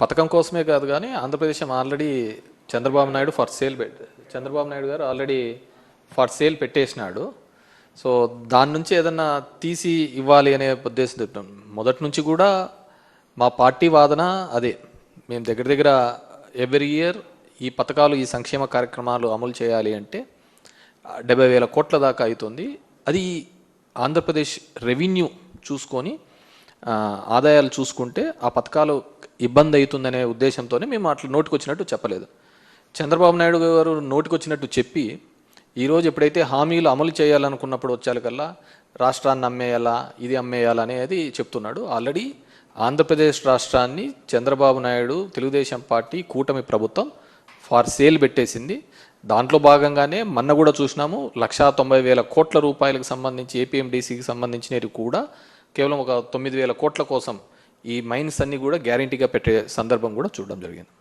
పథకం కోసమే కాదు కానీ ఆంధ్రప్రదేశ్ ఆల్రెడీ చంద్రబాబు నాయుడు చంద్రబాబు నాయుడు గారు ఆల్రెడీ ఫర్ సేల్ పెట్టేసినాడు. సో దాని నుంచి ఏదన్నా తీసి ఇవ్వాలి అనే ఉద్దేశంతో మొదటి నుంచి కూడా మా పార్టీ వాదన అదే. మేము దగ్గర ఎవ్రీ ఇయర్ ఈ పథకాలు ఈ సంక్షేమ కార్యక్రమాలు అమలు చేయాలి అంటే 70,000 కోట్ల దాకా అవుతుంది. అది ఆంధ్రప్రదేశ్ రెవెన్యూ చూసుకొని ఆదాయాలు చూసుకుంటే ఆ పథకాలు ఇబ్బంది అవుతుందనే ఉద్దేశంతోనే మేము అట్లా నోటికొచ్చినట్టు చెప్పలేదు. చంద్రబాబు నాయుడు గారు నోటికొచ్చినట్టు చెప్పి ఈరోజు ఎప్పుడైతే హామీలు అమలు చేయాలనుకున్నప్పుడు వచ్చేకల్లా రాష్ట్రాన్ని అమ్మేయాలా, ఇది అమ్మేయాలా అనేది చెప్తున్నాడు. ఆల్రెడీ ఆంధ్రప్రదేశ్ రాష్ట్రాన్ని చంద్రబాబు నాయుడు తెలుగుదేశం పార్టీ కూటమి ప్రభుత్వం ఫార్ సేల్ పెట్టేసింది. దాంట్లో భాగంగానే మొన్న కూడా చూసినాము 1,90,000 కోట్ల రూపాయలకు సంబంధించి ఏపీఎండిసికి సంబంధించినవి కూడా కేవలం ఒక 9,000 కోట్ల కోసం ఈ మైన్స్ అన్ని కూడా గ్యారంటీగా పెట్టే సందర్భం కూడా చూడడం జరిగింది.